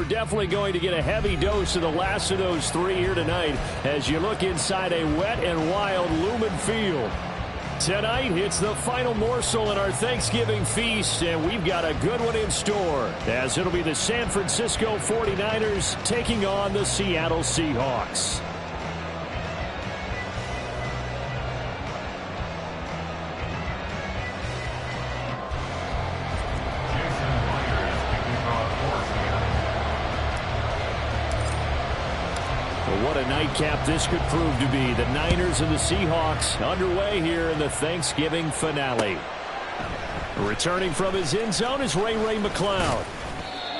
definitely going to get a heavy dose of the last of those three here tonight as you look inside a wet and wild Lumen Field. Tonight, it's the final morsel in our Thanksgiving feast, and we've got a good one in store, as it'll be the San Francisco 49ers taking on the Seattle Seahawks. What a nightcap this could prove to be. The Niners and the Seahawks underway here in the Thanksgiving finale. Returning from his end zone is Ray McCloud.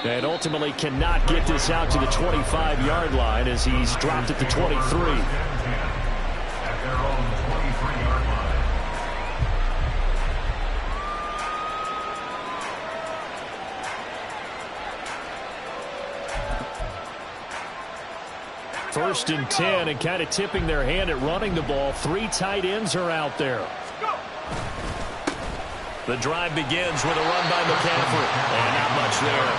And ultimately cannot get this out to the 25-yard line as he's dropped at the 23. First and 10, and kind of tipping their hand at running the ball. Three tight ends are out there. The drive begins with a run by McCaffrey. And not much there.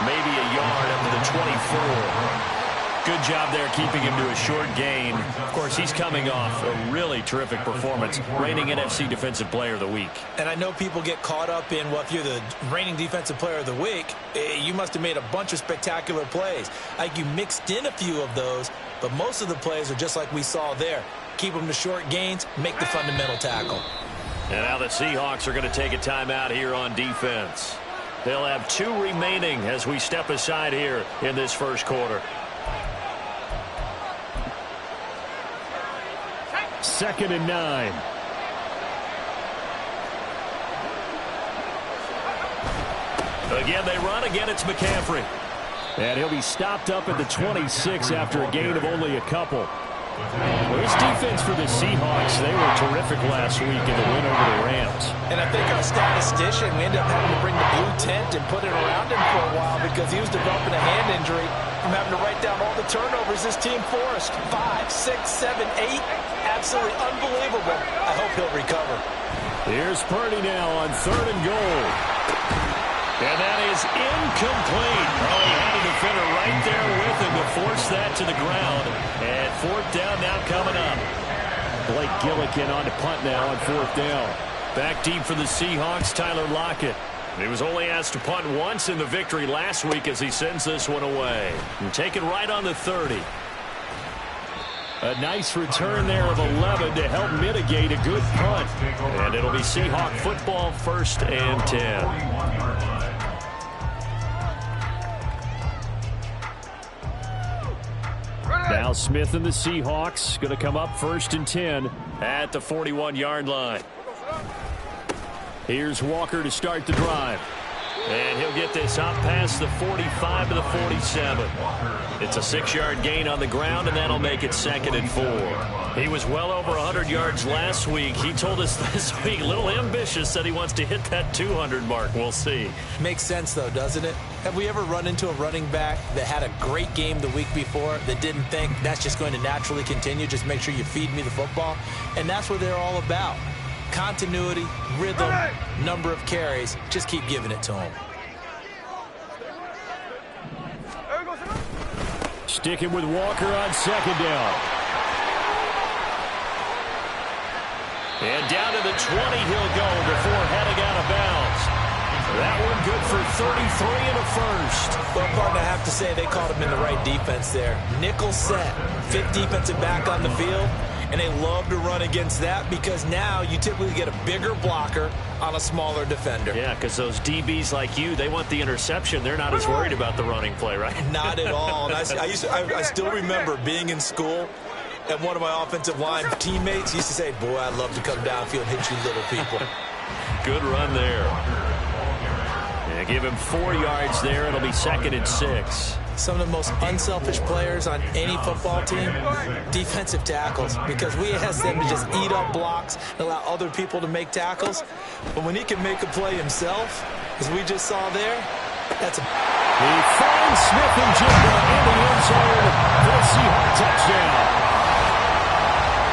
Maybe a yard up to the 24. Good job there keeping him to a short gain. Of course, he's coming off a really terrific performance, reigning NFC Defensive Player of the Week. And I know people get caught up in, well, if you're the reigning Defensive Player of the Week, you must have made a bunch of spectacular plays. Like you mixed in a few of those, but most of the plays are just like we saw there. Keep them to short gains, make the fundamental tackle. And now the Seahawks are going to take a timeout here on defense. They'll have two remaining as we step aside here in this first quarter. Second and 9. Again, they run. Again, it's McCaffrey. And he'll be stopped up at the 26 after a gain of only a couple. Well, this defense for the Seahawks, they were terrific last week in the win over the Rams. And I think our statistician, we ended up having to bring the blue tent and put it around him for a while because he was developing a hand injury from having to write down all the turnovers this team forced. 5, 6, 7, 8. Absolutely unbelievable. I hope he'll recover. Here's Purdy now on 3rd and goal. And that is incomplete. Oh, he had a defender right there with him to force that to the ground. And 4th down now coming up. Blake Gillikin on to punt now on 4th down. Back deep for the Seahawks, Tyler Lockett. He was only asked to punt once in the victory last week as he sends this one away. And taken right on the 30. A nice return there of 11 to help mitigate a good punt. And it'll be Seahawk football, 1st and 10. Now Smith and the Seahawks going to come up 1st and 10 at the 41-yard line. Here's Walker to start the drive. And he'll get this up past the 45 to the 47. It's a 6-yard gain on the ground, and that'll make it 2nd and 4. He was well over 100 yards last week. He told us this week, a little ambitious, said he wants to hit that 200 mark. We'll see. Makes sense, though, doesn't it? Have we ever run into a running back that had a great game the week before that didn't think that's just going to naturally continue? Just make sure you feed me the football. And that's what they're all about. Continuity, rhythm, number of carries. Just keep giving it to him. Sticking with Walker on 2nd down. And down to the 20 he'll go before heading out of bounds. That one good for 33 and a 1st. Well, partner, I have to say they caught him in the right defense there. Nickel set, 5th defensive back on the field. And they love to run against that because now you typically get a bigger blocker on a smaller defender. Yeah, because those DBs like you, they want the interception. They're not as worried about the running play, right? Not at all. And I still remember being in school, and one of my offensive line teammates used to say, boy, I'd love to come downfield and hit you little people. Good run there. Yeah, give him 4 yards there. It'll be 2nd and 6. Some of the most unselfish players on any football team, defensive tackles, because we ask them to just eat up blocks and allow other people to make tackles. But when he can make a play himself, as we just saw there, that's a... He finds Smith and Jigba in the end zone for the Seahawks touchdown.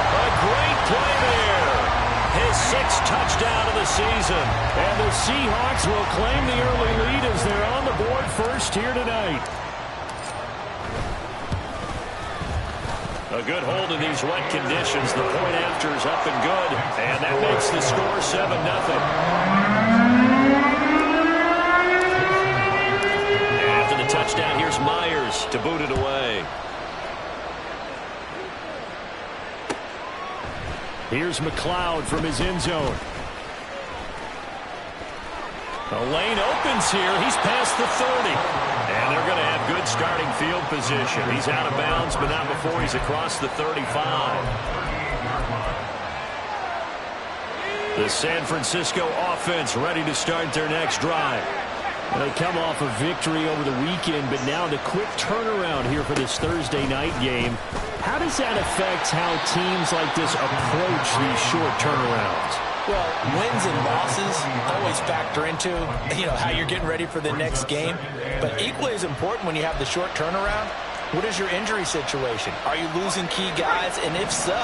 A great play there. His 6th touchdown of the season. And the Seahawks will claim the early lead as they're on the board first here tonight. A good hold in these wet conditions. The point after is up and good. And that makes the score 7-0. After the touchdown, here's Myers to boot it away. Here's McLeod from his end zone. The lane opens here. He's past the 30. And they're going to have good starting field position. He's out of bounds, but not before he's across the 35. The San Francisco offense ready to start their next drive. They come off a victory over the weekend, but now the quick turnaround here for this Thursday night game. How does that affect how teams like this approach these short turnarounds? Well, wins and losses always factor into, how you're getting ready for the next game. But equally as important when you have the short turnaround, what is your injury situation? Are you losing key guys? And if so,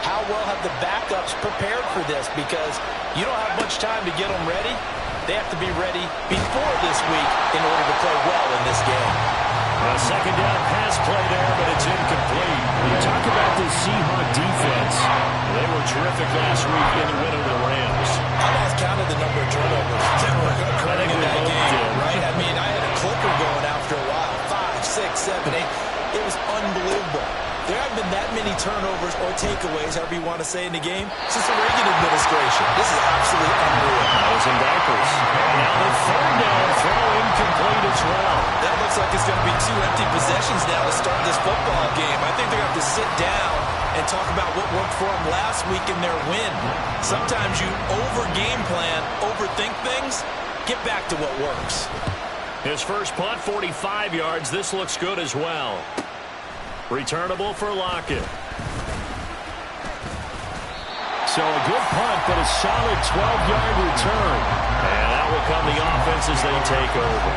how well have the backups prepared for this? Because you don't have much time to get them ready. They have to be ready before this week in order to play well in this game. A second down pass play there, but it's incomplete. You talk about this Seahawk defense. They were terrific last week in the win over the Rams. I lost count of the number of turnovers that were occurring in that game, right? I mean, I had a clicker going after a while. 5, 6, 7, 8. It was unbelievable. There haven't been that many turnovers or takeaways, however you want to say, in the game since the Reagan administration. This is absolutely unreal. That was in diapers. And now the third down throw incomplete as well. That looks like it's going to be 2 empty possessions now to start this football game. I think they're going to have to sit down and talk about what worked for them last week in their win. Sometimes you over-game plan, overthink things, get back to what works. His first punt, 45 yards. This looks good as well. Returnable for Lockett. So a good punt, but a solid 12-yard return. And that will come the offense as they take over.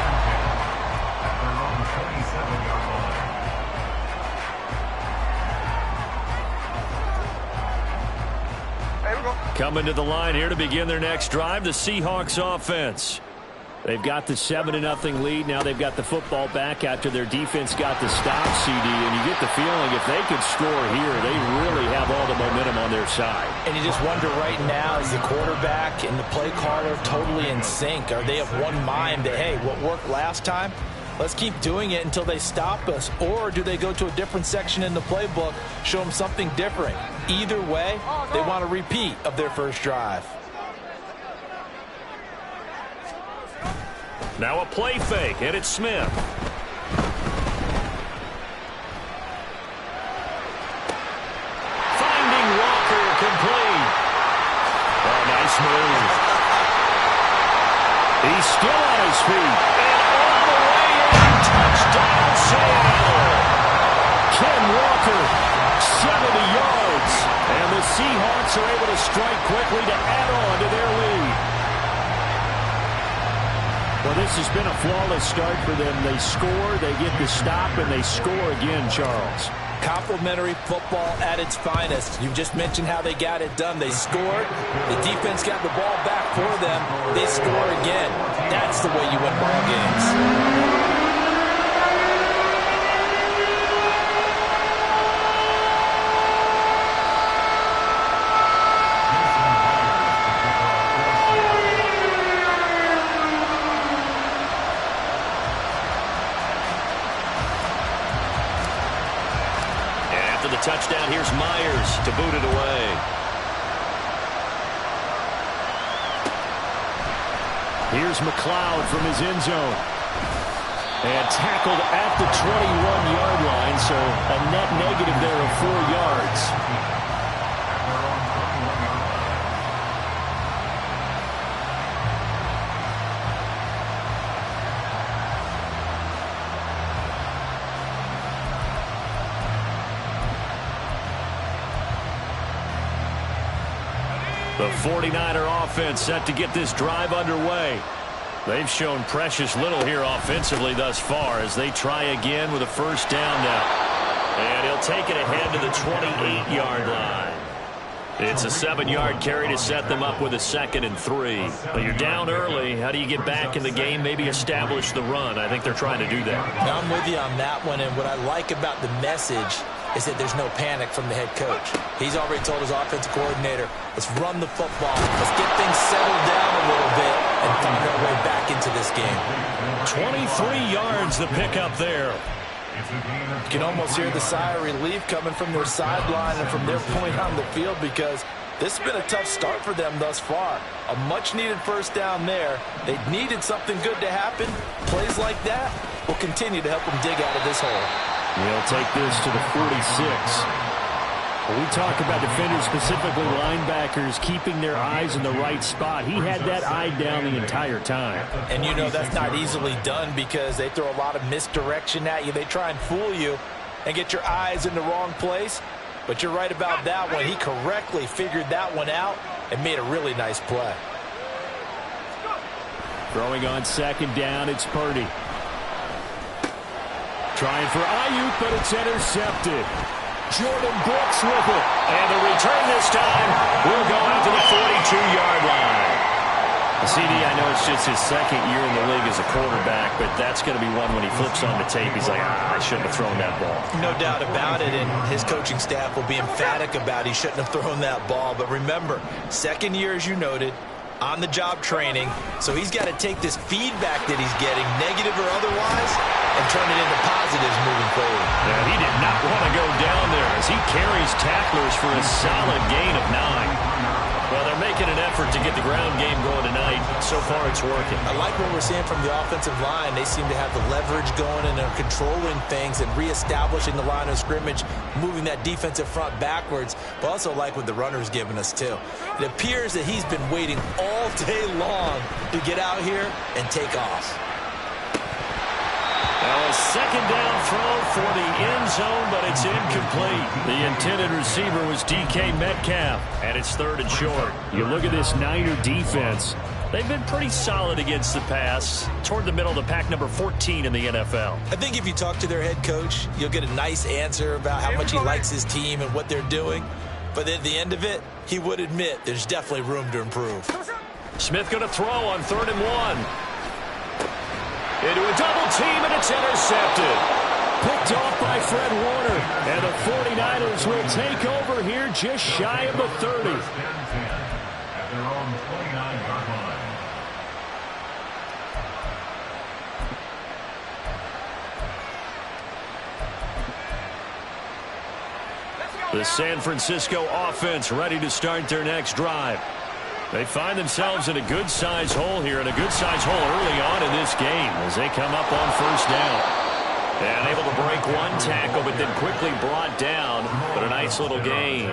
Coming to the line here to begin their next drive, the Seahawks offense. They've got the 7-0 lead. Now they've got the football back after their defense got the stop, CD. And you get the feeling if they could score here, they really have all the momentum on their side. And you just wonder right now, is the quarterback and the play caller totally in sync? Are they of one mind that, hey, what worked last time, let's keep doing it until they stop us? Or do they go to a different section in the playbook, show them something different? Either way, they want a repeat of their first drive. Now a play fake, and it's Smith. Finding Walker, complete. Oh, nice move. He's still on his feet. And all the way in, touchdown Seattle. Ken Walker, 70 yards. And the Seahawks are able to strike quickly to add on to their lead. Well, this has been a flawless start for them. They score, they get the stop, and they score again, Charles. Complimentary football at its finest. You just mentioned how they got it done. They scored. The defense got the ball back for them. They score again. That's the way you win ball games. Touchdown, here's Myers to boot it away. Here's McLeod from his end zone. And tackled at the 21-yard line, so a net negative there of 4 yards. The 49er offense set to get this drive underway. They've shown precious little here offensively thus far as they try again with a first down now. And he'll take it ahead to the 28-yard line. It's a 7-yard carry to set them up with a 2nd and 3. But you're down early. How do you get back in the game, maybe establish the run? I think they're trying to do that. Now, I'm with you on that one, and what I like about the message is that there's no panic from the head coach. He's already told his offensive coordinator, let's run the football, let's get things settled down a little bit and find our way back into this game. 23 yards the pickup there. You can almost hear the sigh of relief coming from their sideline and from their point on the field, because this has been a tough start for them thus far. A much-needed first down there. They needed something good to happen. Plays like that will continue to help them dig out of this hole. They'll take this to the 46. When we talk about defenders, specifically linebackers, keeping their eyes in the right spot, he had that eye down the entire time. And you know that's not easily done, because they throw a lot of misdirection at you. They try and fool you and get your eyes in the wrong place. But you're right about that one. He correctly figured that one out and made a really nice play. Throwing on 2nd down, it's Purdy. Trying for Ayuk, but it's intercepted. Jordan Brooks with it. And the return this time will go out to the 42-yard line. CD, I know it's just his 2nd year in the league as a quarterback, but that's going to be one when he flips on the tape, he's like, I shouldn't have thrown that ball. No doubt about it, and his coaching staff will be emphatic about he shouldn't have thrown that ball. But remember, 2nd year, as you noted, on-the-job training, so he's got to take this feedback that he's getting, negative or otherwise, and turn it into positives moving forward. Yeah, he did not want to go down there as he carries tacklers for a solid gain of 9. Well, they're making an effort to get the ground game going tonight. So far, it's working. I like what we're seeing from the offensive line. They seem to have the leverage going, and they're controlling things and reestablishing the line of scrimmage, moving that defensive front backwards. But also like what the runner's giving us, too. It appears that he's been waiting all day long to get out here and take off. Well, a 2nd down throw for the end zone, but it's incomplete. The intended receiver was DK Metcalf, and it's 3rd and short. You look at this Niner defense. They've been pretty solid against the pass, toward the middle of the pack, number 14 in the NFL. I think if you talk to their head coach, you'll get a nice answer about how much he likes his team and what they're doing. But at the end of it, he would admit there's definitely room to improve. Smith going to throw on 3rd and 1. Into a double team, and it's intercepted. Picked off by Fred Warner. And the 49ers will take over here just shy of the 30. The San Francisco offense ready to start their next drive. They find themselves in a good-sized hole here, and a good-sized hole early on in this game as they come up on 1st down. And able to break one tackle, but then quickly brought down. But a nice little gain.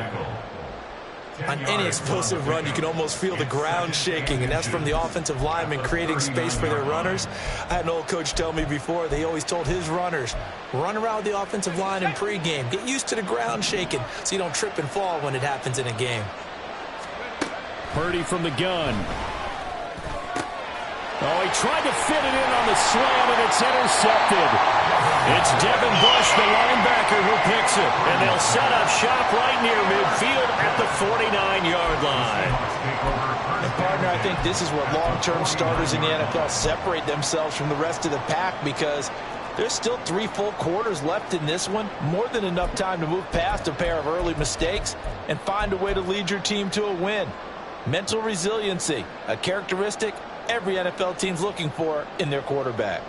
On any explosive run, you can almost feel the ground shaking, and that's from the offensive linemen creating space for their runners. I had an old coach tell me before, they always told his runners, run around the offensive line in pregame. Get used to the ground shaking so you don't trip and fall when it happens in a game. Purdy from the gun. Oh, he tried to fit it in on the slant, and it's intercepted. It's Devin Bush, the linebacker, who picks it. And they'll set up shop right near midfield at the 49-yard line. And, partner, I think this is what long-term starters in the NFL separate themselves from the rest of the pack, because there's still 3 full quarters left in this one. More than enough time to move past a pair of early mistakes and find a way to lead your team to a win. Mental resiliency, a characteristic every NFL team's looking for in their quarterback.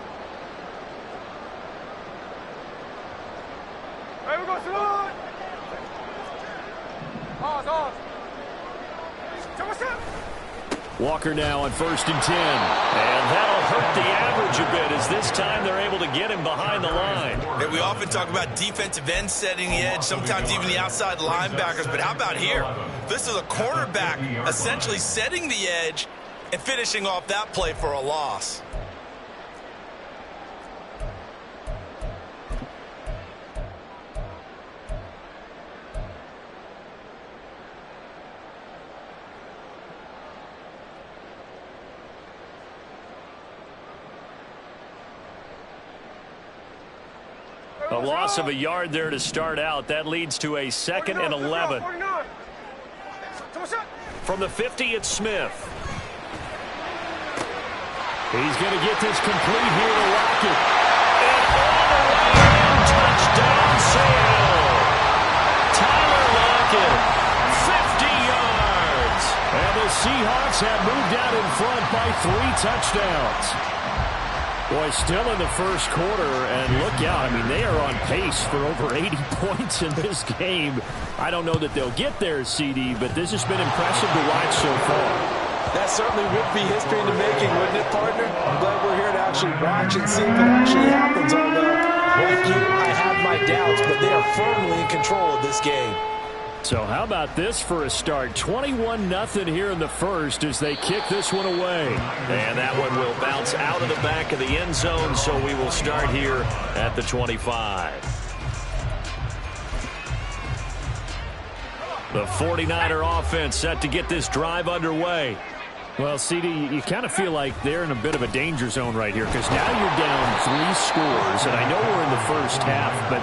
Walker now on 1st and 10. And that'll hurt the average a bit, as this time they're able to get him behind the line. And we often talk about defensive ends setting the edge, sometimes even the outside linebackers. But how about here? This is a cornerback essentially setting the edge and finishing off that play for a loss. A loss of a yard there to start out. That leads to a 2nd and 11. From the 50, it's Smith. He's going to get this complete here to Lockett. And all the way in, touchdown Seattle. Tyler Lockett, 50 yards. And the Seahawks have moved out in front by 3 touchdowns. Boy, still in the first quarter, and look out. I mean, they are on pace for over 80 points in this game. I don't know that they'll get there, CD, but this has been impressive to watch so far. That certainly would be history in the making, wouldn't it, partner? I'm glad we're here to actually watch and see if it actually happens. Although, like you, I have my doubts, but they are firmly in control of this game. So how about this for a start? 21-0 here in the first as they kick this one away. And that one will bounce out of the back of the end zone, so we will start here at the 25. The 49er offense set to get this drive underway. Well, CD, you kind of feel like they're in a bit of a danger zone right here because now you're down 3 scores, and I know we're in the first half, but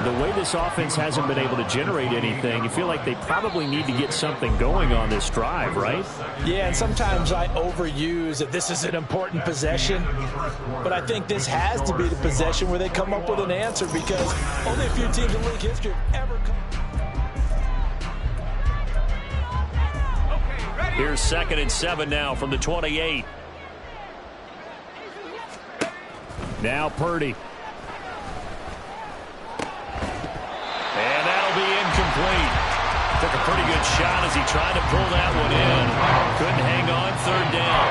the way this offense hasn't been able to generate anything, you feel like they probably need to get something going on this drive, right? Yeah, and sometimes I overuse that this is an important possession, but I think this has to be the possession where they come up with an answer because only a few teams in league history have ever come. Here's 2nd and 7 now from the 28. Now Purdy. And that'll be incomplete. Took a pretty good shot as he tried to pull that one in. Couldn't hang on, 3rd down.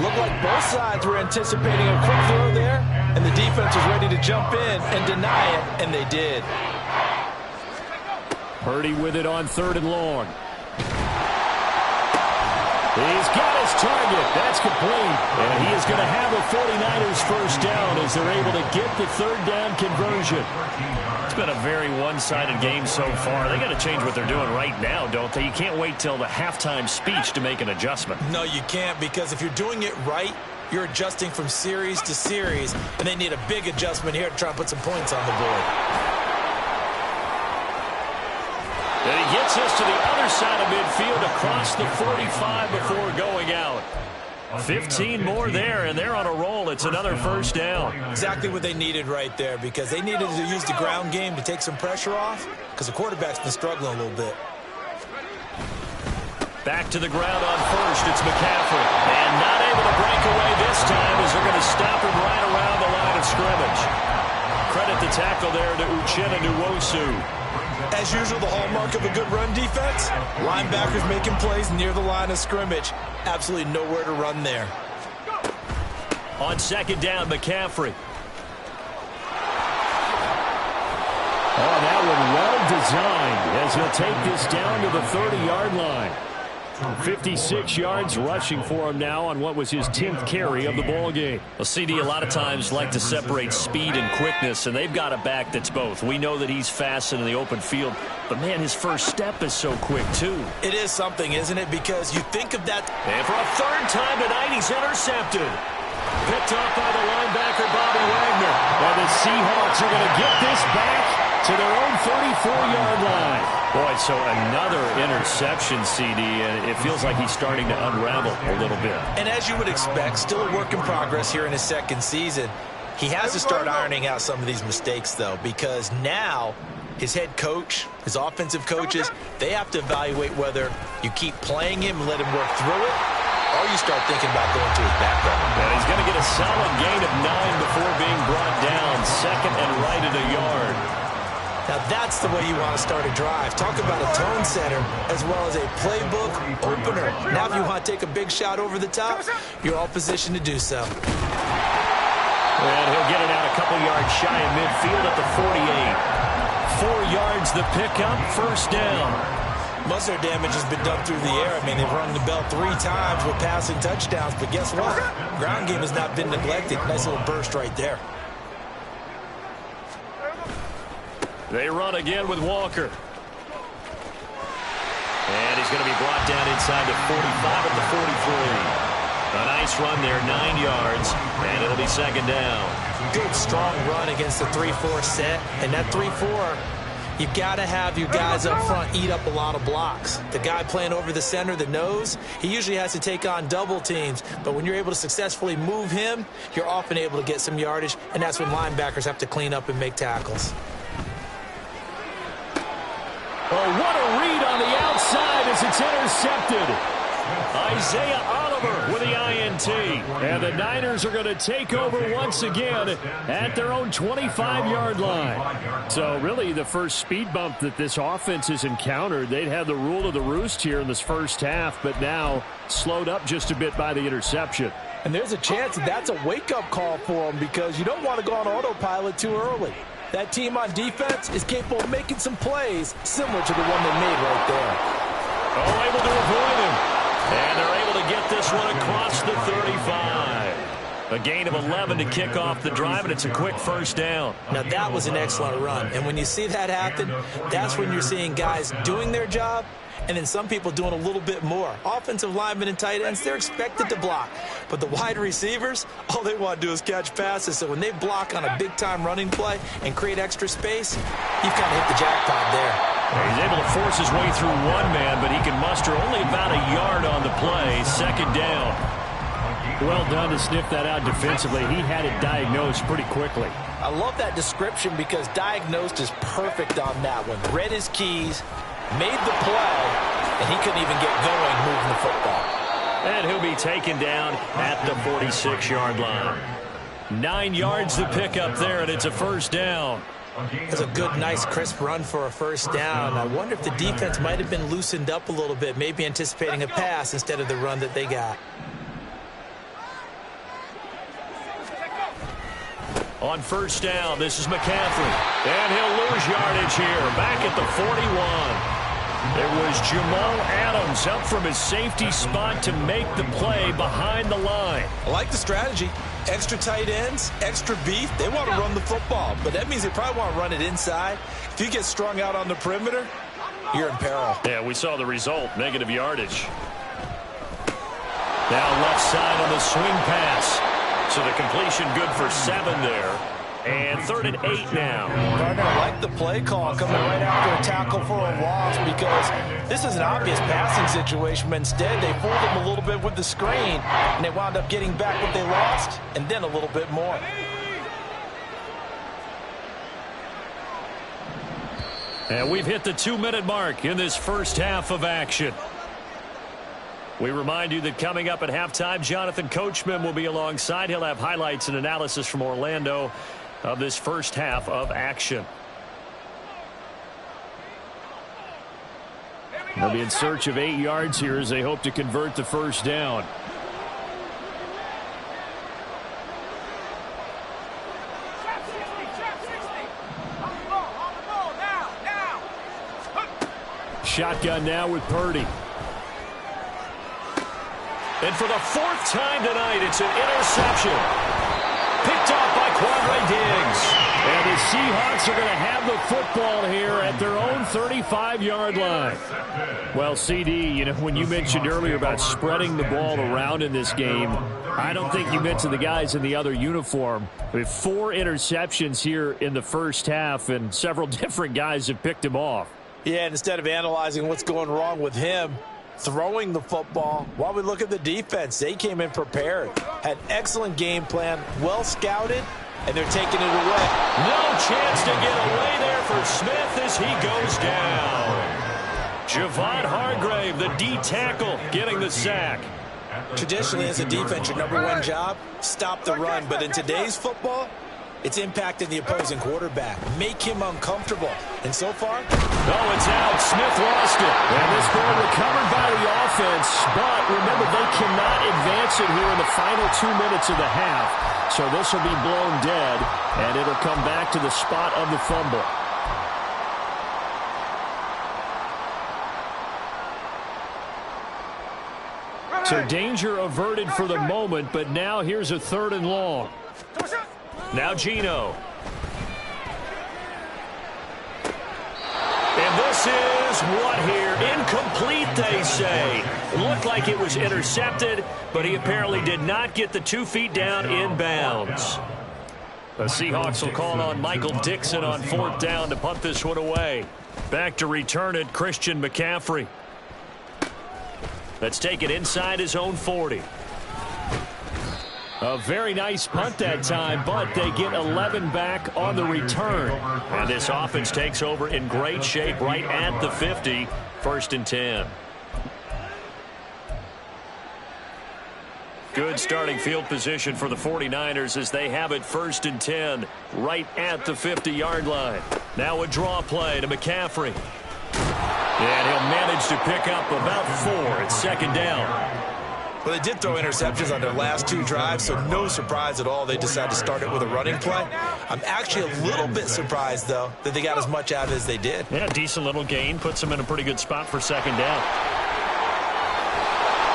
Looked like both sides were anticipating a quick throw there, and the defense was ready to jump in and deny it, and they did. Purdy with it on 3rd and long. He's got his target. That's complete. And he is going to have a 49ers first down as they're able to get the 3rd down conversion. It's been a very one-sided game so far. They got to change what they're doing right now, don't they? You can't wait till the halftime speech to make an adjustment. No, you can't, because if you're doing it right, you're adjusting from series to series, and they need a big adjustment here to try and put some points on the board. And he gets us to the other side of midfield across the 45 before going out. 15 more there, and they're on a roll. It's another first down. Exactly what they needed right there, because they needed to use the ground game to take some pressure off, because the quarterback's been struggling a little bit. Back to the ground on first. It's McCaffrey. And not able to break away this time as they're going to stop him right around the line of scrimmage. Credit the tackle there to Uchenna Nwosu. As usual, the hallmark of a good run defense, linebackers making plays near the line of scrimmage. Absolutely nowhere to run there. On 2nd down, McCaffrey. Oh, that one well designed as he'll take this down to the 30-yard line. 56 yards rushing for him now on what was his 10th carry of the ball game. Well, CD a lot of times like to separate speed and quickness, and they've got a back that's both. We know that he's fast in the open field, but, man, his first step is so quick, too. It is something, isn't it? Because you think of that. And for a 3rd time tonight, he's intercepted. Picked off by the linebacker, Bobby Wagner. And the Seahawks are going to get this back to their own 34-yard line. Boy, so another interception, CD, and it feels like he's starting to unravel a little bit. And as you would expect, still a work in progress here in his 2nd season. He has to start ironing out some of these mistakes, though, because now his head coach, his offensive coaches, they have to evaluate whether you keep playing him and let him work through it, or you start thinking about going to his backup. And he's going to get a solid gain of 9 before being brought down. 2nd and right at a yard. Now that's the way you want to start a drive. Talk about a tone setter as well as a playbook opener. Now if you want to take a big shot over the top, you're all positioned to do so. And he'll get it out a couple yards shy of midfield at the 48. 4 yards the pickup, first down. Most of their damage has been done through the air. I mean, they've rung the bell 3 times with passing touchdowns, but guess what? Ground game has not been neglected. Nice little burst right there. They run again with Walker. And he's going to be brought down inside the 45 at the 43. A nice run there, 9 yards, and it'll be 2nd down. Good, strong run against the 3-4 set, and that 3-4, You've got to have your guys up front eat up a lot of blocks. The guy playing over the center, the nose, he usually has to take on double teams. But when you're able to successfully move him, you're often able to get some yardage, and that's when linebackers have to clean up and make tackles. Oh, what a read on the outside as it's intercepted. Isaiah Oliver with the INT. And the Niners are going to take over once again at their own 25-yard line. So really the first speed bump that this offense has encountered. They'd had the rule of the roost here in this first half, but now slowed up just a bit by the interception. And there's a chance that that's a wake-up call for them because you don't want to go on autopilot too early. That team on defense is capable of making some plays similar to the one they made right there. Oh, able to avoid him. And they're able to get this one across the 35. A gain of 11 to kick off the drive, and it's a quick first down. Now, that was an excellent run. And when you see that happen, that's when you're seeing guys doing their job and then some people doing a little bit more. Offensive linemen and tight ends, they're expected to block. But the wide receivers, all they want to do is catch passes. So when they block on a big-time running play and create extra space, you've kind of hit the jackpot there. He's able to force his way through one man, but he can muster only about a yard on the play. Second down. Well done to sniff that out defensively. He had it diagnosed pretty quickly. I love that description because diagnosed is perfect on that one. Read his keys, made the play, and he couldn't even get going moving the football. And he'll be taken down at the 46-yard line. 9 yards to pick up there, and it's a first down. It's a good, nice, crisp run for a first down. I wonder if the defense might have been loosened up a little bit, maybe anticipating a pass instead of the run that they got. On first down, this is McCaffrey. And he'll lose yardage here, back at the 41. It was Jamal Adams up from his safety spot to make the play behind the line. I like the strategy. Extra tight ends, extra beef. They want to run the football, but that means they probably want to run it inside. If you get strung out on the perimeter, you're in peril. Yeah, we saw the result, negative yardage. Now left side on the swing pass. So the completion good for 7 there. And 3rd and 8 now. Gardner, I like the play call coming right after a tackle for a loss because this is an obvious passing situation, but instead they fooled them a little bit with the screen, and they wound up getting back what they lost and then a little bit more. And we've hit the 2-minute mark in this first half of action. We remind you that coming up at halftime, Jonathan Coachman will be alongside. He'll have highlights and analysis from Orlando of this first half of action. They'll be in search of 8 yards here as they hope to convert the first down. Shotgun now with Purdy. And for the 4th time tonight, it's an interception. Picked off by Quandre Diggs. And the Seahawks are going to have the football here at their own 35-yard line. Well, CD, you know, when you mentioned earlier about spreading the ball around in this game, I don't think you mentioned the guys in the other uniform. We have 4 interceptions here in the first half, and several different guys have picked him off. Yeah, and instead of analyzing what's going wrong with him, throwing the football, while we look at the defense, they came in prepared, had excellent game plan, well scouted, and they're taking it away. No chance to get away there for Smith as he goes down. Javon Hargrave, the D tackle, getting the sack. Traditionally, as a defense, your #1 job, stop the run. But in today's football, it's impacting the opposing quarterback. Make him uncomfortable. And so far, oh, it's out. Smith lost it. And this ball recovered by the offense. But remember, they cannot advance it here in the final 2 minutes of the half. So this will be blown dead, and it'll come back to the spot of the fumble. So danger averted for the moment, but now here's a 3rd and long. Now Geno. And this is what here? Incomplete, they say. It looked like it was intercepted, but he apparently did not get the 2 feet down in bounds. The Seahawks will call on Michael Dixon on 4th down to punt this one away. Back to return it, Christian McCaffrey. Let's take it inside his own 40. A very nice punt that time, but they get 11 back on the return. And this offense takes over in great shape right at the 50. 1st and 10. Good starting field position for the 49ers as they have it 1st and 10 right at the 50-yard line. Now a draw play to McCaffrey. And he'll manage to pick up about 4 at 2nd down. Well, they did throw interceptions on their last 2 drives, so no surprise at all they decided to start it with a running play. I'm actually a little bit surprised, though, that they got as much out of it as they did. Yeah, decent little gain. Puts them in a pretty good spot for 2nd down.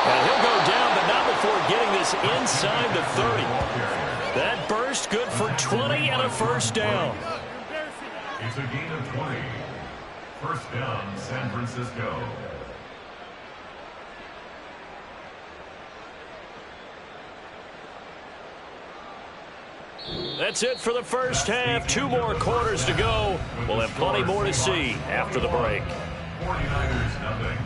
And he'll go down, but not before getting this inside the 30. That burst good for 20 and a 1st down. It's a gain of 20. 1st down, San Francisco. That's it for the 1st half. 2 more quarters to go. We'll have plenty more to see after the break. 49ers nothing.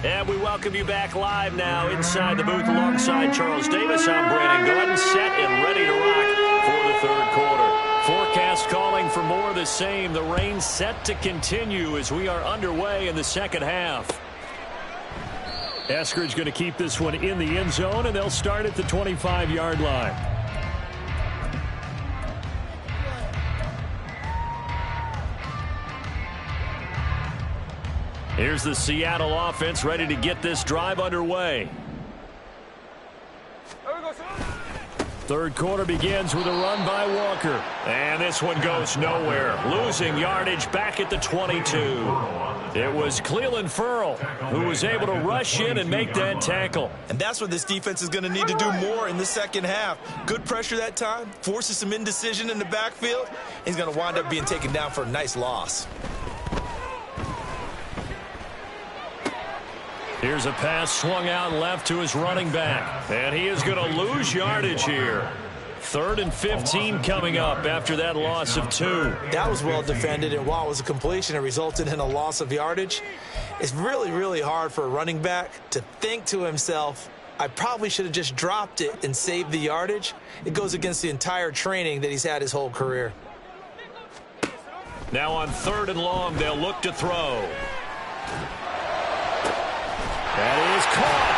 And we welcome you back live now inside the booth alongside Charles Davis. I'm Brandon Gordon, set and ready to rock for the 3rd quarter. Forecast calling for more of the same. The rain set to continue as we are underway in the 2nd half. Eskridge going to keep this one in the end zone, and they'll start at the 25-yard line. Here's the Seattle offense ready to get this drive underway. 3rd quarter begins with a run by Walker. And this one goes nowhere. Losing yardage back at the 22. It was Clelin Ferrell who was able to rush in and make that tackle. And that's what this defense is going to need to do more in the 2nd half. Good pressure that time. Forces some indecision in the backfield. He's going to wind up being taken down for a nice loss. Here's a pass swung out left to his running back. And he is going to lose yardage here. 3rd and 15 coming up after that loss of 2. That was well defended, and while it was a completion, it resulted in a loss of yardage. It's really, really hard for a running back to think to himself, I probably should have just dropped it and saved the yardage. It goes against the entire training that he's had his whole career. Now on 3rd and long, they'll look to throw. That is caught.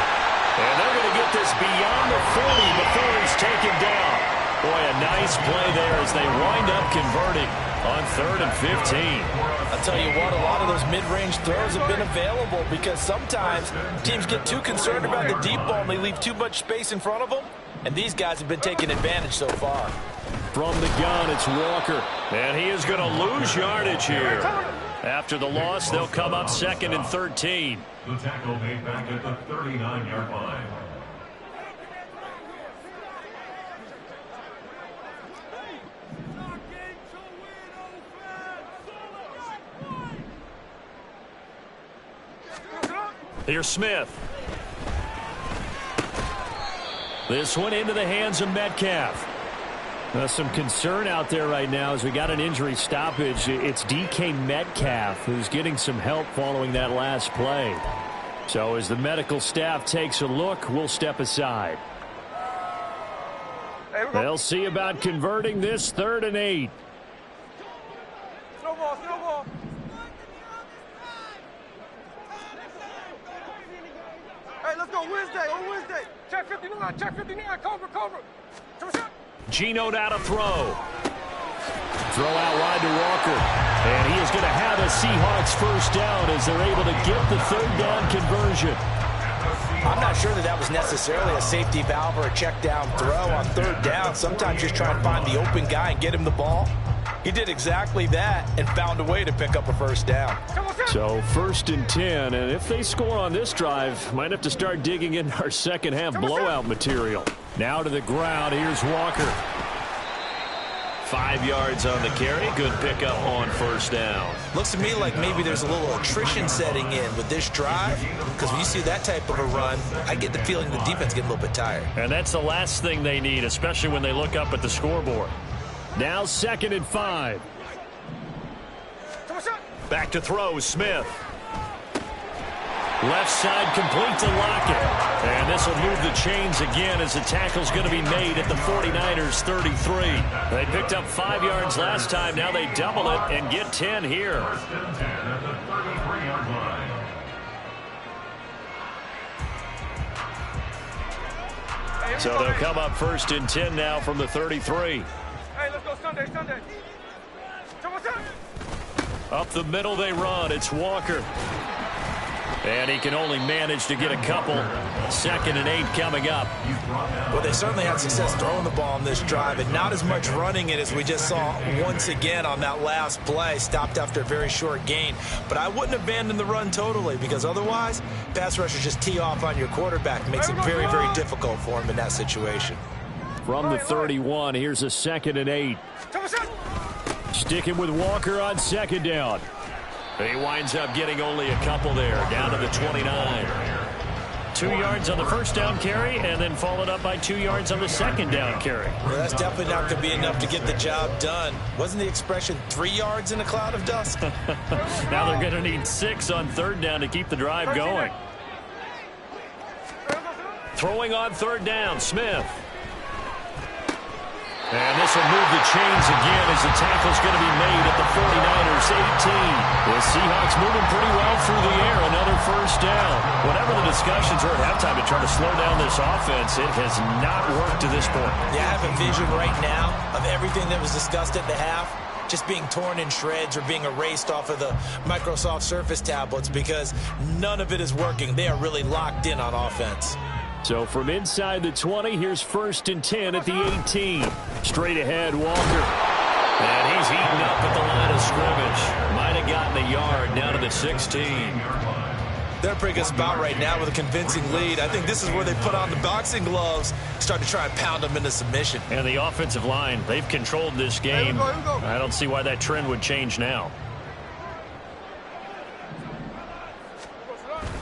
And they're going to get this beyond the 40 before he's taken down. Boy, a nice play there as they wind up converting on 3rd and 15. I'll tell you what, a lot of those mid-range throws have been available because sometimes teams get too concerned about the deep ball and they leave too much space in front of them. And these guys have been taking advantage so far. From the gun, it's Walker. And he is going to lose yardage here. After the loss, they'll come up 2nd and 13. The tackle made back at the 39-yard line. Here's Smith. This one into the hands of Metcalf. Some concern out there right now as we got an injury stoppage. It's DK Metcalf who's getting some help following that last play. So as the medical staff takes a look, we'll step aside. They'll see about converting this 3rd and 8. Snowball. Hey, let's go Wednesday. Check 59, Cobra. Geno down to throw. Throw out wide to Walker. And he is going to have a Seahawks 1st down as they're able to get the 3rd down conversion. I'm not sure that was necessarily a safety valve or a check down throw on 3rd down. Sometimes just try and find the open guy and get him the ball. He did exactly that and found a way to pick up a 1st down. So 1st and 10, and if they score on this drive, might have to start digging in our 2nd half blowout material. Now to the ground, here's Walker. 5 yards on the carry. Good pickup on first down. Looks to me like maybe there's a little attrition setting in with this drive, because when you see that type of a run, I get the feeling the defense getting a little bit tired. And that's the last thing they need, especially when they look up at the scoreboard. Now 2nd and 5. Back to throw, Smith. Left side complete to Lockett. And this will move the chains again as the tackle's going to be made at the 49ers 33. They picked up 5 yards last time. Now they double it and get 10 here. First and 10 at the 33-yard line. So they'll come up 1st and 10 now from the 33. Hey, let's go Sunday. Up the middle they run. It's Walker. And he can only manage to get a couple. 2nd and 8 coming up. Well, they certainly had success throwing the ball on this drive, and not as much running it as we just saw once again on that last play. Stopped after a very short gain. But I wouldn't abandon the run totally, because otherwise, pass rushers just tee off on your quarterback. Makes it very, very difficult for him in that situation. From the 31, here's a 2nd and 8. Sticking with Walker on 2nd down. He winds up getting only a couple there, down to the 29. 2 yards on the first down carry, and then followed up by 2 yards on the 2nd down carry. Well, that's definitely not going to be enough to get the job done. Wasn't the expression 3 yards in a cloud of dust? Now they're going to need 6 on 3rd down to keep the drive going. Throwing on 3rd down, Smith. And this will move the chains again as the tackle's going to be made at the 49ers 18. The Seahawks moving pretty well through the air. Another first down. Whatever the discussions were at halftime to try to slow down this offense, it has not worked to this point. Yeah, I have a vision right now of everything that was discussed at the half just being torn in shreds or being erased off of the Microsoft Surface tablets, because none of it is working. They are really locked in on offense. So from inside the 20, here's 1st and 10 at the 18. Straight ahead, Walker. And he's eaten up at the line of scrimmage. Might have gotten a yard down to the 16. They're a pretty good spot right now with a convincing lead. I think this is where they put on the boxing gloves, start to try and pound them into submission. And the offensive line, they've controlled this game. Here we go. I don't see why that trend would change now.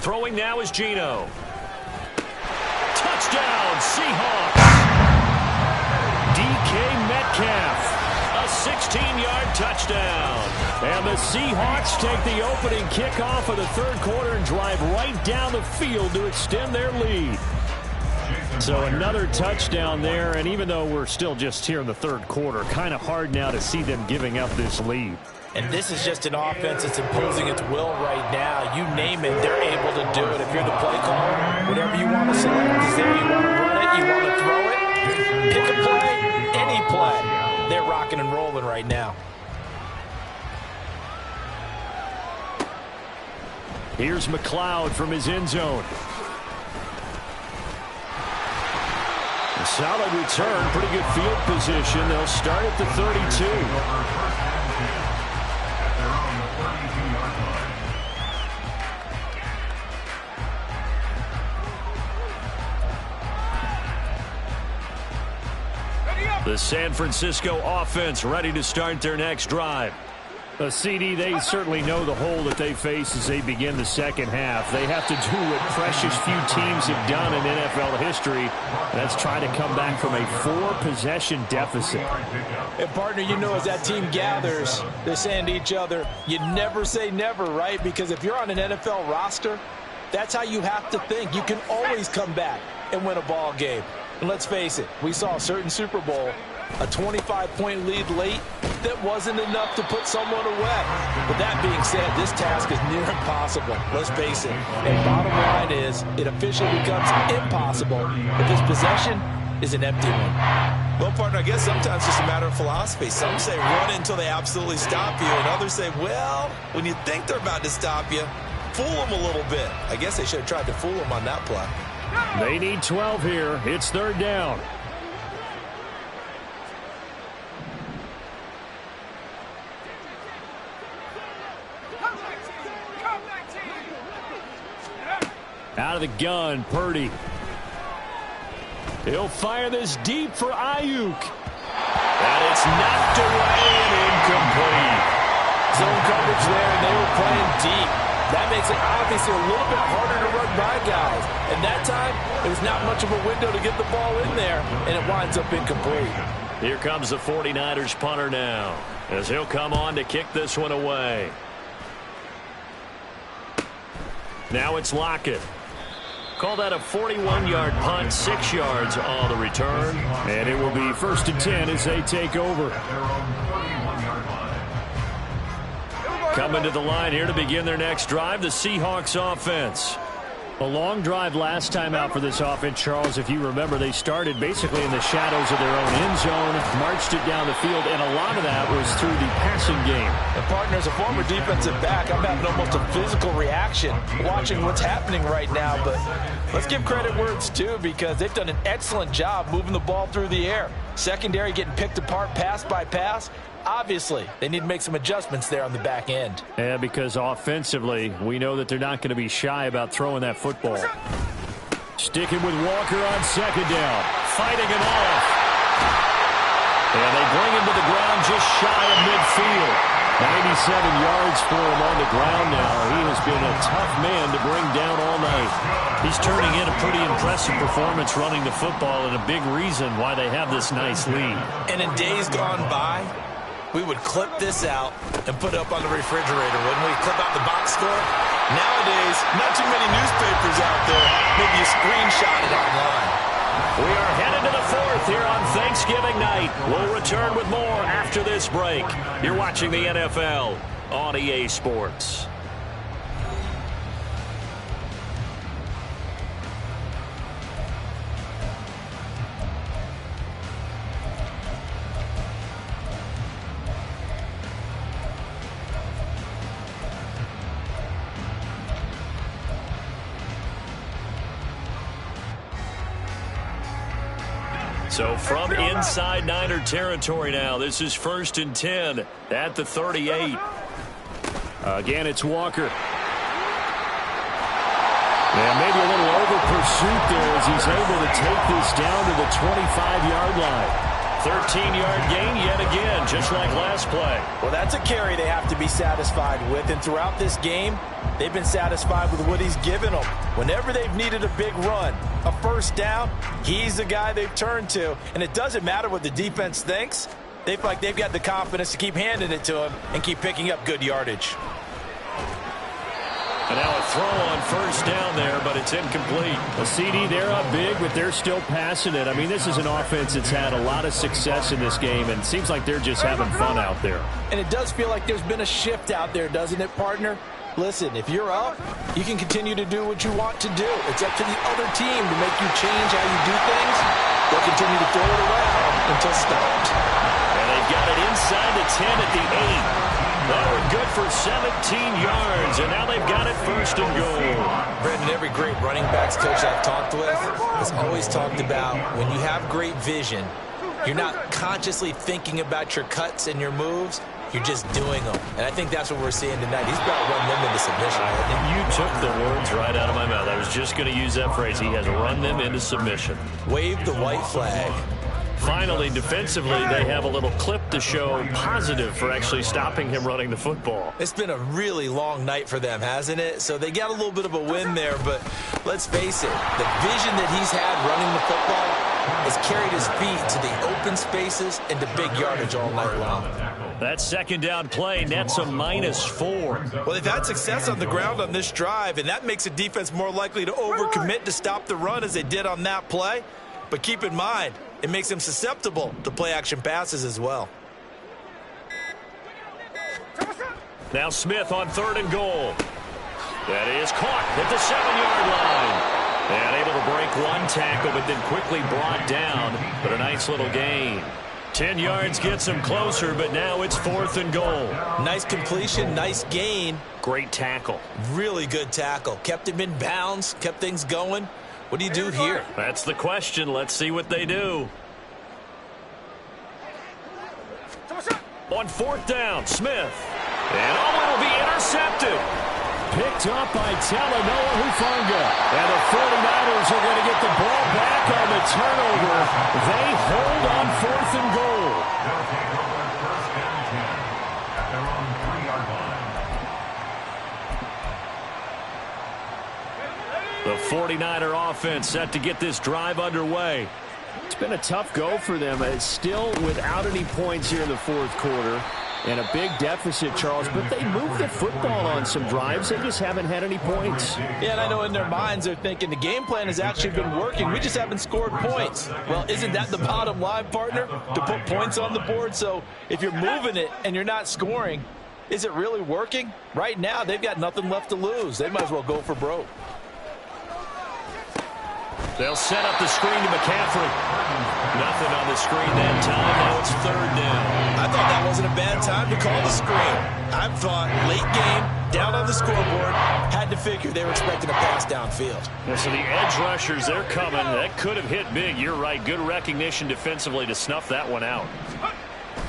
Throwing now is Geno. Touchdown, Seahawks. DK Metcalf, a 16-yard touchdown. And the Seahawks take the opening kickoff of the 3rd quarter and drive right down the field to extend their lead. So another touchdown there, and even though we're still just here in the 3rd quarter, kind of hard now to see them giving up this lead. And this is just an offense that's imposing its will right now. You name it, they're able to do it. If you're the play caller, whatever you want to select is there. You want to run it, you want to throw it, pick a play, any play. They're rocking and rolling right now. Here's McLeod from his end zone. A solid return, pretty good field position. They'll start at the 32. The San Francisco offense ready to start their next drive. CD, they certainly know the hole that they face as they begin the 2nd half. They have to do what precious few teams have done in NFL history. That's try to come back from a 4-possession deficit. And partner, you know, as that team gathers, they're saying to each other, you never say never, right? Because if you're on an NFL roster, that's how you have to think. You can always come back and win a ball game. And let's face it, we saw a certain Super Bowl, a 25-point lead late that wasn't enough to put someone away. But that being said, this task is near impossible. Let's face it. And bottom line is, it officially becomes impossible if this possession is an empty one. Well, partner, I guess sometimes it's just a matter of philosophy. Some say run until they absolutely stop you, and others say, well, when you think they're about to stop you, fool them a little bit. I guess they should have tried to fool them on that play. They need 12 here. It's 3rd down. Out of the gun, Purdy. He'll fire this deep for Ayuk. And it's knocked away and incomplete. Zone coverage there, and they were playing deep. That makes it obviously a little bit harder to run by guys. And that time, it was not much of a window to get the ball in there, and it winds up incomplete. Here comes the 49ers punter now, as he'll come on to kick this one away. Now it's Lockett. Call that a 41-yard punt, 6 yards on the return. And it will be 1st and 10 as they take over. Coming to the line here to begin their next drive, the Seahawks offense. A long drive last time out for this offense, Charles. If you remember, they started basically in the shadows of their own end zone, marched it down the field, and a lot of that was through the passing game. And partner, as a former defensive back, I'm having almost a physical reaction watching what's happening right now. But let's give credit where it's due, because they've done an excellent job moving the ball through the air. Secondary getting picked apart pass by pass. Obviously, they need to make some adjustments there on the back end. Yeah, because offensively, we know that they're not going to be shy about throwing that football. Sticking with Walker on 2nd down. Fighting him off. And they bring him to the ground just shy of midfield. 97 yards for him on the ground now. He has been a tough man to bring down all night. He's turning in a pretty impressive performance running the football, and a big reason why they have this nice lead. And in days gone by, we would clip this out and put it up on the refrigerator, wouldn't we? Clip out the box score. Nowadays, not too many newspapers out there. Maybe you screenshot it online. We are headed to the 4th here on Thanksgiving night. We'll return with more after this break. You're watching the NFL on EA Sports. So from inside Niner territory now, this is 1st and 10 at the 38. Again, it's Walker. And maybe a little over pursuit there as he's able to take this down to the 25-yard line. 13-yard gain yet again, just like last play. Well, that's a carry they have to be satisfied with. And throughout this game, they've been satisfied with what he's given them. Whenever they've needed a big run, a 1st down, he's the guy they've turned to. And it doesn't matter what the defense thinks. They feel like they've got the confidence to keep handing it to him and keep picking up good yardage. And now a throw on 1st down there, but it's incomplete. A CD, they're up big, but they're still passing it. I mean, this is an offense that's had a lot of success in this game, and it seems like they're just having fun out there. And it does feel like there's been a shift out there, doesn't it, partner? Listen, if you're up, you can continue to do what you want to do. It's up to the other team to make you change how you do things. They'll continue to throw it around until stopped. And they've got it inside the 10 at the 8. That were good for 17 yards, and now they've got it 1st and goal. Brendan, every great running backs coach I've talked with has always talked about when you have great vision, you're not consciously thinking about your cuts and your moves. You're just doing them. And I think that's what we're seeing tonight. He's about to run them into submission. You took the words right out of my mouth. I was just going to use that phrase. He has run them into submission. Wave the white flag. Finally, defensively, they have a little clip to show positive for actually stopping him running the football. It's been a really long night for them, hasn't it? So they got a little bit of a win there, but let's face it, the vision that he's had running the football has carried his feet to the open spaces and to big yardage all night long. That 2nd down play nets a -4. Well, they've had success on the ground on this drive, and that makes a defense more likely to overcommit to stop the run as they did on that play. But keep in mind, it makes them susceptible to play-action passes as well. Now Smith on 3rd and goal. That is caught at the 7-yard line. And able to break one tackle, but then quickly brought down. But a nice little gain. 10 yards gets him closer, but now it's 4th and goal. Nice completion, nice gain. Great tackle. Really good tackle. Kept him in bounds, kept things going. What do you do here? That's the question. Let's see what they do. On 4th down, Smith. And it'll be intercepted. Picked up by Talanoa Hufanga. And the 49ers are going to get the ball back on the turnover. They hold on 4th and goal. The 49er offense set to get this drive underway. It's been a tough go for them. It's still without any points here in the fourth quarter. And a big deficit, Charles, but they moved the football on some drives. They just haven't had any points. Yeah, and I know in their minds they're thinking the game plan has actually been working. We just haven't scored points. Well, isn't that the bottom line, partner? To put points on the board? So if you're moving it and you're not scoring, is it really working? Right now, they've got nothing left to lose. They might as well go for broke. They'll set up the screen to McCaffrey. Nothing on the screen that time. Now it's third down. I thought that wasn't a bad time to call the screen. I thought late game, down on the scoreboard, had to figure they were expecting a pass downfield. Yeah, so the edge rushers, they're coming. That could have hit big. You're right. Good recognition defensively to snuff that one out.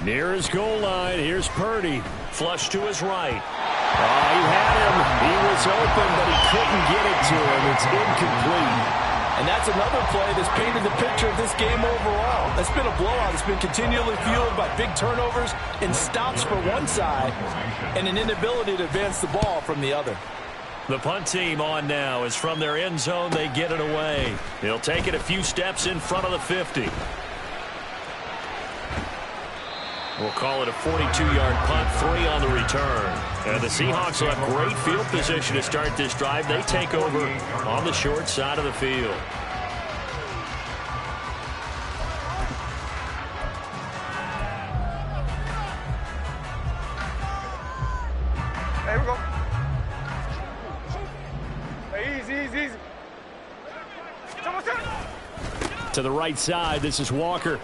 Near his goal line, here's Purdy. Flush to his right. He had him. He was open, but he couldn't get it to him. It's incomplete. And that's another play that's painted the picture of this game overall. It's been a blowout. It's been continually fueled by big turnovers and stops for one side and an inability to advance the ball from the other. The punt team on now is from their end zone. They get it away. They'll take it a few steps in front of the 50. We'll call it a 42-yard punt, 3 on the return. And the Seahawks will have great field position to start this drive. They take over on the short side of the field. Hey, we go. Hey, easy. To the right side, this is Walker.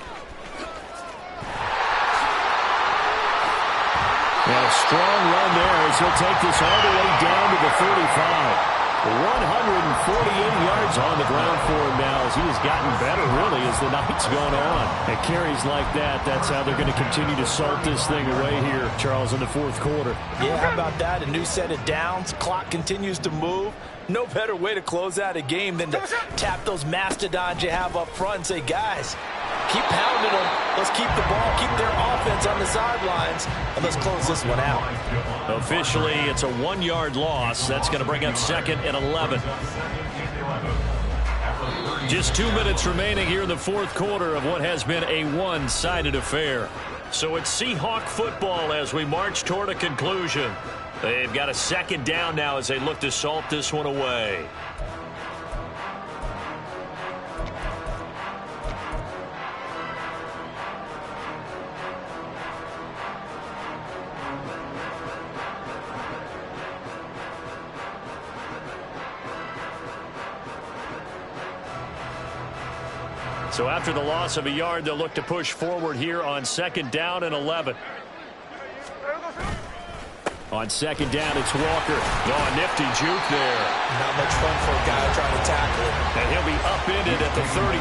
And a strong run there as he'll take this all the way down to the 35. 148 yards on the ground for him now as he has gotten better, really, as the night's gone on. And carries like that, that's how they're going to continue to salt this thing away here, Charles, in the fourth quarter. Yeah, how about that? A new set of downs. Clock continues to move. No better way to close out a game than to tap those mastodons you have up front and say, guys, keep pounding them. Let's keep the ball, keep their offense on the sidelines, and let's close this one out. Officially, it's a 1-yard loss. That's going to bring up second and 11. Just 2 minutes remaining here in the fourth quarter of what has been a one-sided affair. So it's Seahawk football as we march toward a conclusion. They've got a second down now as they look to salt this one away. So after the loss of a yard, they'll look to push forward here on second down and 11. On second down, it's Walker. Oh, nifty juke there. Not much fun for a guy trying to tackle it. And he'll be upended at the 33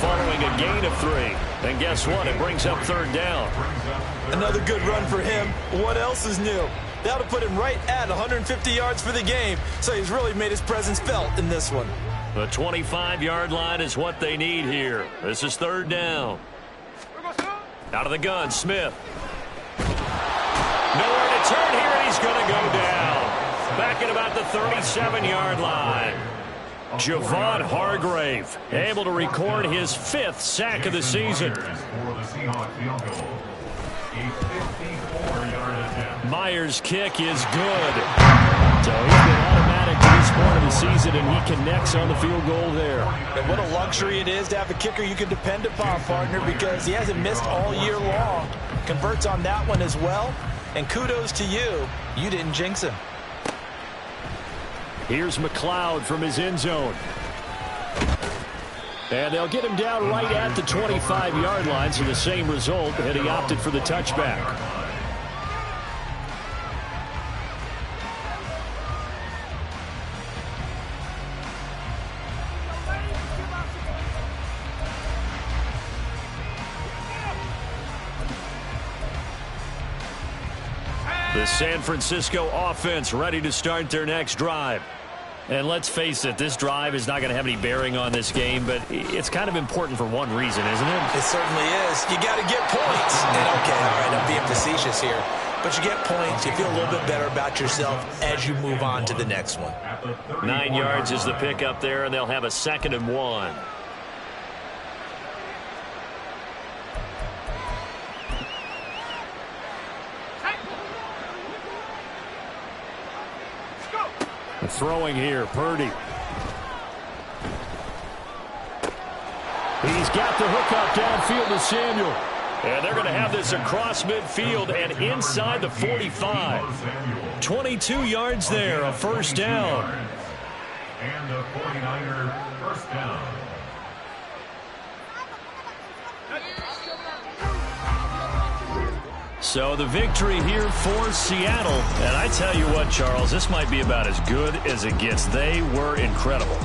following a gain of 3. And guess what? It brings up third down. Another good run for him. What else is new? That'll put him right at 150 yards for the game. So he's really made his presence felt in this one. The 25-yard line is what they need here. This is third down. Out of the gun, Smith. Nowhere to turn here, and he's going to go down. Back at about the 37-yard line. Javon Hargrave able to record his 5th sack of the season. Myers' kick is good. So he's been automatic to this point of the season, and he connects on the field goal there. And what a luxury it is to have a kicker you can depend upon, partner, because he hasn't missed all year long. Converts on that one as well. And kudos to you. You didn't jinx him. Here's McLeod from his end zone. And they'll get him down right at the 25-yard line, so the same result, and he opted for the touchback. The San Francisco offense ready to start their next drive. And let's face it, this drive is not going to have any bearing on this game, but it's kind of important for one reason, isn't it? It certainly is. You got to get points. And okay, all right, I'm being facetious here. but you get points. You feel a little bit better about yourself as you move on to the next one. 9 yards is the pickup there, and they'll have a 2nd and 1. Throwing here, Purdy. He's got the hook up downfield to Samuel. And they're going to have this across midfield and inside the 45. 22 yards there, a first down. And the 49er first down. So the victory here for Seattle. And I tell you what, Charles, this might be about as good as it gets. They were incredible.